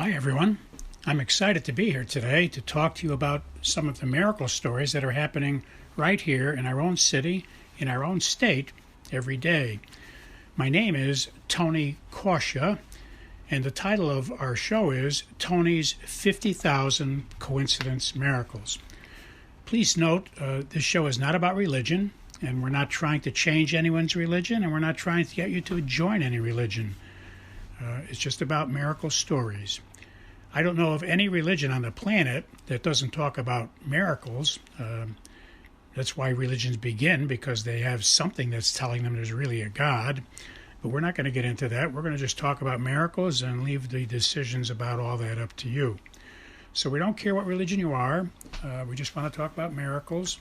Hi everyone. I'm excited to be here today to talk to you about some of the miracle stories that are happening right here in our own city, in our own state, every day. My name is Tony Kausha, and the title of our show is Tony's 50,000 Coincidence Miracles. Please note, this show is not about religion, and we're not trying to change anyone's religion, and we're not trying to get you to join any religion. It's just about miracle stories. I don't know of any religion on the planet that doesn't talk about miracles. That's why religions begin, because they have something that's telling them there's really a God. But we're not going to get into that. We're going to just talk about miracles and leave the decisions about all that up to you. So we don't care what religion you are. We just want to talk about miracles.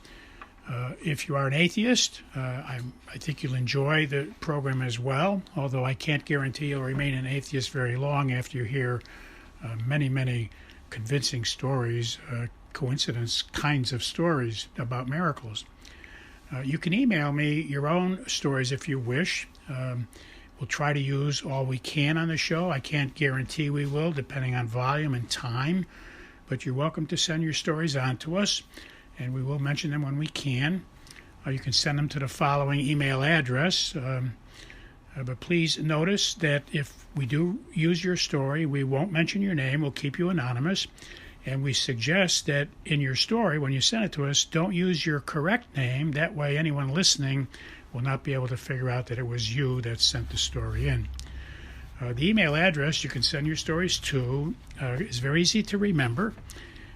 If you are an atheist, I think you'll enjoy the program as well, although I can't guarantee you'll remain an atheist very long after you hear many convincing stories, coincidence kinds of stories about miracles. You can email me your own stories if you wish. We'll try to use all we can on the show. I can't guarantee we will, depending on volume and time, but you're welcome to send your stories on to us, and we will mention them when we can. You can send them to the following email address. But please notice that if we do use your story, we won't mention your name. We'll keep you anonymous. And we suggest that in your story, when you send it to us, don't use your correct name. That way anyone listening will not be able to figure out that it was you that sent the story in. The email address you can send your stories to is very easy to remember.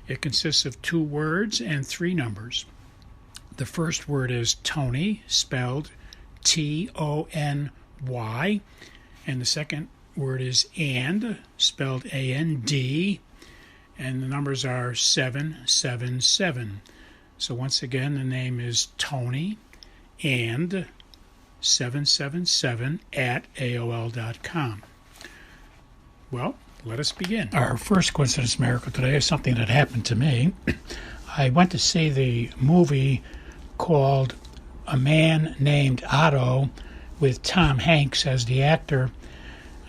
It consists of 2 words and 3 numbers. The first word is Tony, spelled Tony, and the second word is and, spelled AND, and the numbers are 777. So once again, the name is Tony and 777 at AOL.com. Well, let us begin. Our first coincidence miracle today is something that happened to me. I went to see the movie called A Man Named Otto with Tom Hanks as the actor.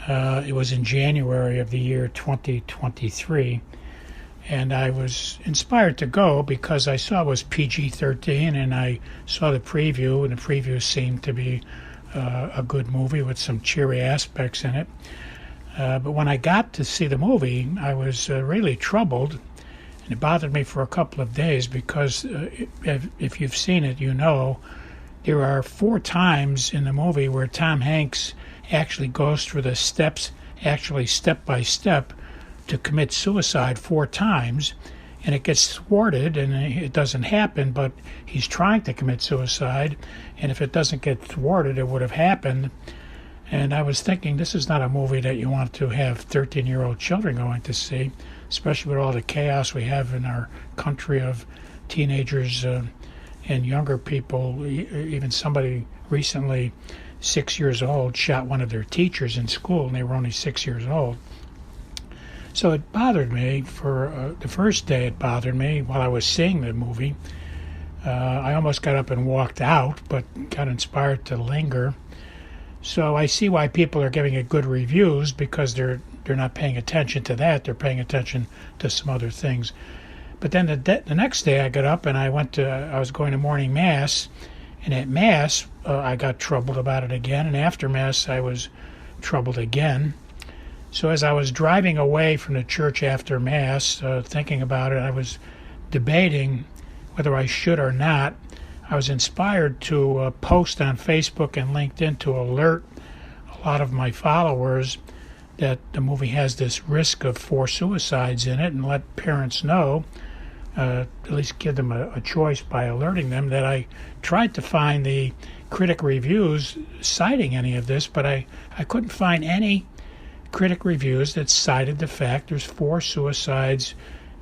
It was in January of the year 2023. And I was inspired to go because I saw it was PG-13, and I saw the preview, and the preview seemed to be a good movie with some cheery aspects in it. But when I got to see the movie, I was really troubled, and it bothered me for a couple of days because if you've seen it, you know there are 4 times in the movie where Tom Hanks actually goes through the steps, actually step by step, to commit suicide 4 times, and it gets thwarted, and it doesn't happen, but he's trying to commit suicide, and if it doesn't get thwarted, it would have happened. And I was thinking, this is not a movie that you want to have 13-year-old children going to see, especially with all the chaos we have in our country of teenagers and younger people. Even somebody recently, 6 years old, shot one of their teachers in school, and they were only 6 years old. So it bothered me for the first day. It bothered me while I was seeing the movie. I almost got up and walked out, but got inspired to linger. So I see why people are giving it good reviews, because they're not paying attention to that. They're paying attention to some other things. But then the next day I got up and I was going to morning mass, and at mass I got troubled about it again, and after mass I was troubled again. So as I was driving away from the church after mass, thinking about it, I was debating whether I should or not. I was inspired to post on Facebook and LinkedIn to alert a lot of my followers that the movie has this risk of 4 suicides in it, and let parents know, at least give them a choice by alerting them, that I tried to find the critic reviews citing any of this, but I couldn't find any critic reviews that cited the fact there's 4 suicides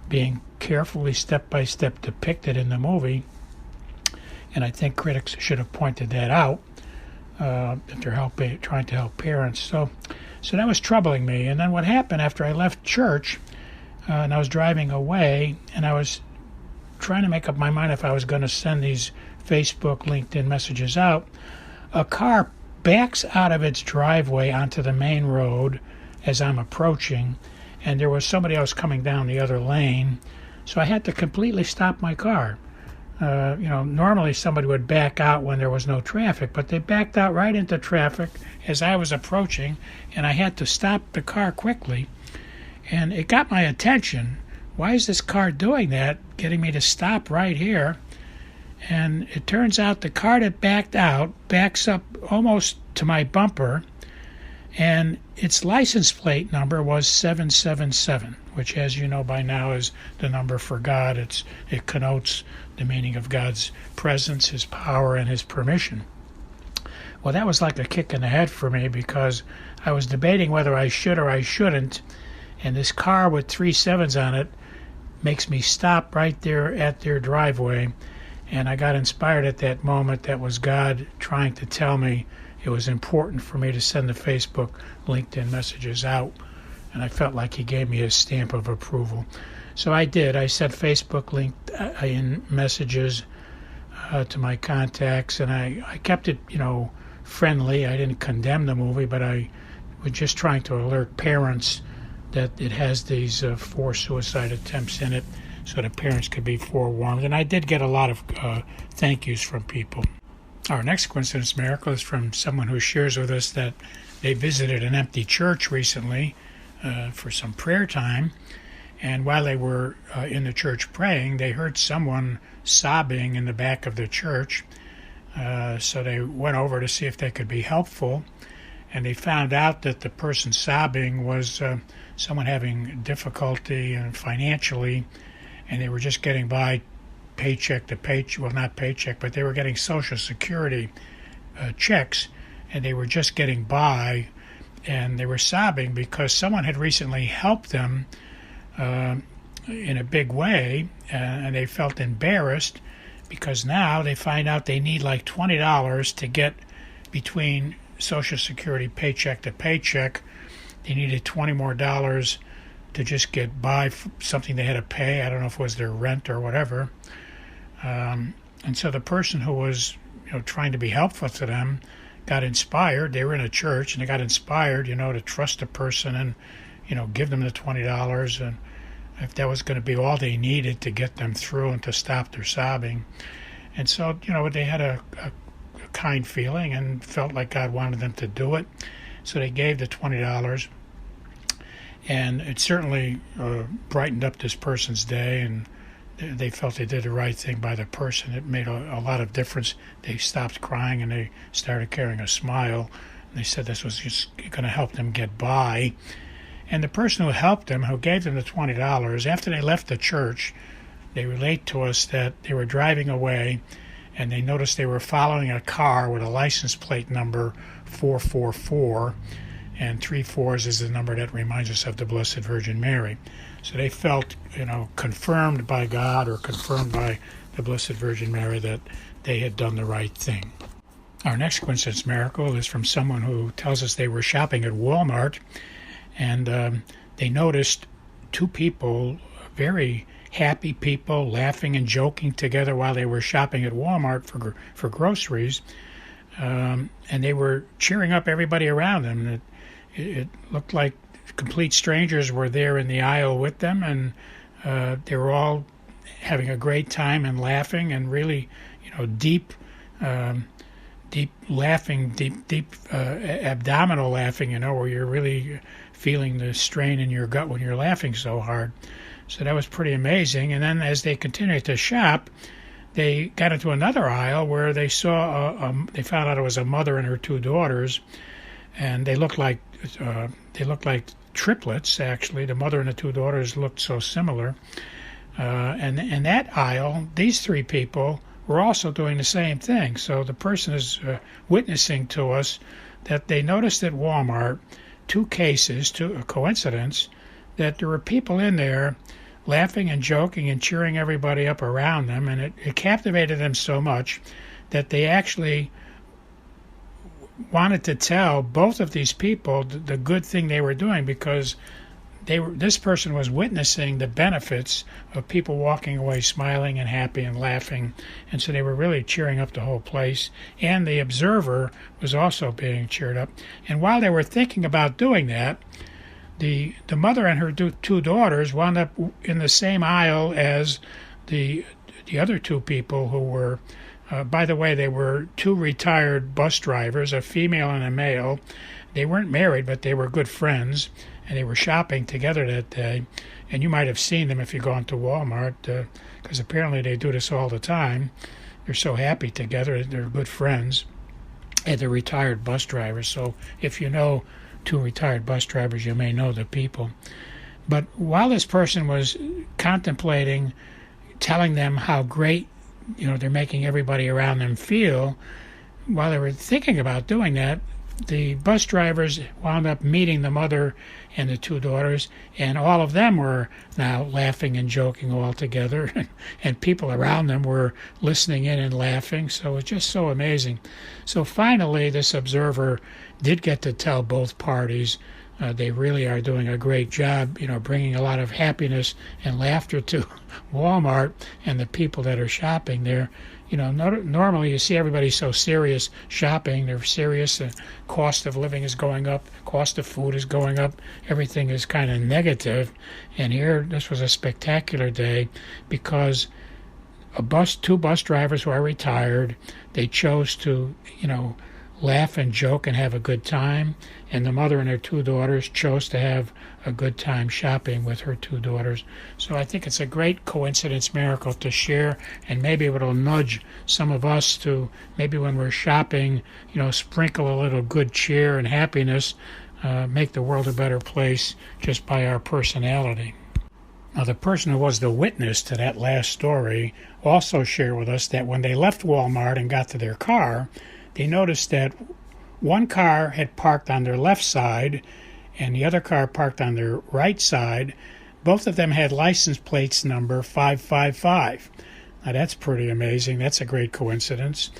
being carefully step-by-step depicted in the movie. And I think critics should have pointed that out if they're trying to help parents. So that was troubling me. And then what happened after I left church, and I was driving away, and I was trying to make up my mind if I was going to send these Facebook, LinkedIn messages out, a car backs out of its driveway onto the main road as I'm approaching, and there was somebody else coming down the other lane, so I had to completely stop my car. Normally somebody would back out when there was no traffic, but they backed out right into traffic as I was approaching, and I had to stop the car quickly. And it got my attention. Why is this car doing that, getting me to stop right here? And it turns out the car that backed out backs up almost to my bumper, and its license plate number was 777, which, as you know by now, is the number for God. It connotes the meaning of God's presence, His power, and His permission. Well, that was like a kick in the head for me, because I was debating whether I should or I shouldn't, and this car with 3 sevens on it makes me stop right there at their driveway, and I got inspired at that moment. That was God trying to tell me it was important for me to send the Facebook, LinkedIn messages out, and I felt like He gave me His stamp of approval. So I did. I sent Facebook LinkedIn messages to my contacts, and I kept it, friendly. I didn't condemn the movie, but I was just trying to alert parents that it has these 4 suicide attempts in it, so the parents could be forewarned. And I did get a lot of thank yous from people. Our next coincidence miracle is from someone who shares with us that they visited an empty church recently for some prayer time, and while they were in the church praying, they heard someone sobbing in the back of the church. So they went over to see if they could be helpful, and they found out that the person sobbing was someone having difficulty financially, and they were just getting by paycheck to paycheck. Well, not paycheck, but they were getting Social Security checks, and they were just getting by, and they were sobbing because someone had recently helped them in a big way, and they felt embarrassed because now they find out they need like $20 to get between Social Security paycheck to paycheck. They needed $20 more to just get by something they had to pay. I don't know if it was their rent or whatever. And so the person who was trying to be helpful to them got inspired. They were in a church, and they got inspired, to trust the person and, give them the $20, and if that was going to be all they needed to get them through and to stop their sobbing. And so, they had a kind feeling and felt like God wanted them to do it. So they gave the $20, and it certainly brightened up this person's day, and they felt they did the right thing by the person. It made a lot of difference. They stopped crying, and they started carrying a smile. And they said this was just going to help them get by. And the person who helped them, who gave them the $20, after they left the church, they relate to us that they were driving away, and they noticed they were following a car with a license plate number 444, and 3 4s is the number that reminds us of the Blessed Virgin Mary. So they felt, confirmed by God or confirmed by the Blessed Virgin Mary that they had done the right thing. Our next coincidence miracle is from someone who tells us they were shopping at Walmart, and they noticed 2 people, very happy people, laughing and joking together while they were shopping at Walmart for groceries, and they were cheering up everybody around them. It looked like complete strangers were there in the aisle with them, and they were all having a great time and laughing, and really, deep laughing, deep abdominal laughing, where you're really feeling the strain in your gut when you're laughing so hard. So that was pretty amazing. And then as they continued to shop, they got into another aisle where they saw they found out it was a mother and her 2 daughters, and they looked like triplets. Actually, the mother and the 2 daughters looked so similar. And in that aisle, these 3 people were also doing the same thing. So the person is witnessing to us that they noticed at Walmart 2 cases, a coincidence, that there were people in there laughing and joking and cheering everybody up around them, and it captivated them so much that they actually wanted to tell both of these people the good thing they were doing, because this person was witnessing the benefits of people walking away smiling and happy and laughing, and so they were really cheering up the whole place, and the observer was also being cheered up. And while they were thinking about doing that, the mother and her two daughters wound up in the same aisle as the other two people who were, by the way, they were two retired bus drivers, a female and a male. They weren't married, but they were good friends, and they were shopping together that day. And you might have seen them if you go into Walmart, because apparently they do this all the time. They're so happy together. They're good friends, and they're retired bus drivers. So if you know two retired bus drivers, you may know the people. But while this person was contemplating, telling them how great, they're making everybody around them feel, while they were thinking about doing that, the bus drivers wound up meeting the mother and the two daughters, and all of them were now laughing and joking all together, and people around them were listening in and laughing. So it was just so amazing. So finally, this observer did get to tell both parties they really are doing a great job, bringing a lot of happiness and laughter to Walmart and the people that are shopping there. Normally you see everybody so serious shopping. They're serious. The cost of living is going up. Cost of food is going up. Everything is kind of negative. And here, this was a spectacular day because two bus drivers who are retired, they chose to, laugh and joke and have a good time. And the mother and her two daughters chose to have a good time shopping with her two daughters. So I think it's a great coincidence miracle to share, and maybe it'll nudge some of us to, maybe when we're shopping, sprinkle a little good cheer and happiness, make the world a better place just by our personality. Now, the person who was the witness to that last story also shared with us that when they left Walmart and got to their car, they noticed that one car had parked on their left side and the other car parked on their right side. Both of them had license plates number 555. Now, that's pretty amazing. That's a great coincidence.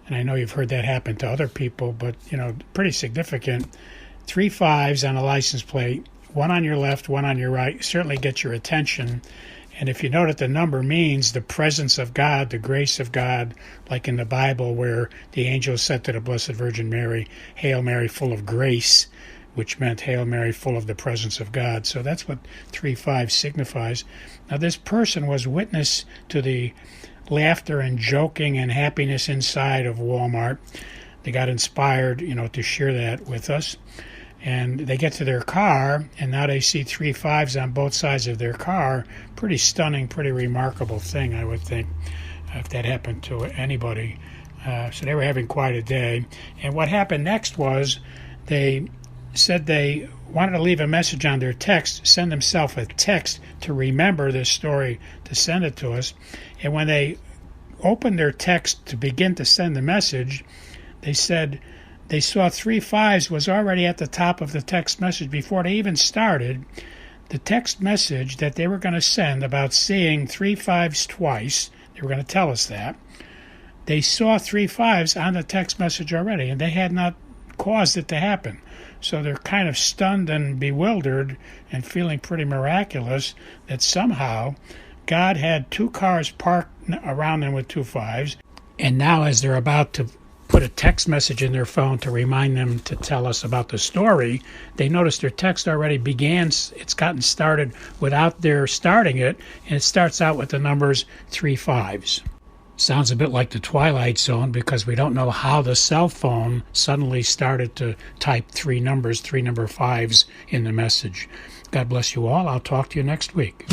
And I know you've heard that happen to other people, but, pretty significant. 3 5s on a license plate, one on your left, one on your right, certainly gets your attention. And if you know that the number means the presence of God, the grace of God, like in the Bible where the angel said to the Blessed Virgin Mary, "Hail Mary, full of grace," which meant Hail Mary, full of the presence of God. So that's what 3-5 signifies. Now, this person was witness to the laughter and joking and happiness inside of Walmart. They got inspired, to share that with us. And they get to their car, and now they see 3 5s on both sides of their car. Pretty stunning, pretty remarkable thing, I would think, if that happened to anybody. So they were having quite a day. And what happened next was they said they wanted to leave a message on their text, send themselves a text to remember this story, to send it to us. And when they opened their text to begin to send the message, they said they saw 3 5s was already at the top of the text message before they even started. The text message that they were going to send about seeing 3 5s twice, they were going to tell us that, they saw 3 5s on the text message already, and they had not caused it to happen. So they're kind of stunned and bewildered and feeling pretty miraculous that somehow God had 2 cars parked around them with 2 5s, and now as they're about to put a text message in their phone to remind them to tell us about the story, they noticed their text already began. It's gotten started without their starting it, and it starts out with the numbers 3 5s. Sounds a bit like the Twilight Zone because we don't know how the cell phone suddenly started to type 3 number 5s in the message. God bless you all. I'll talk to you next week.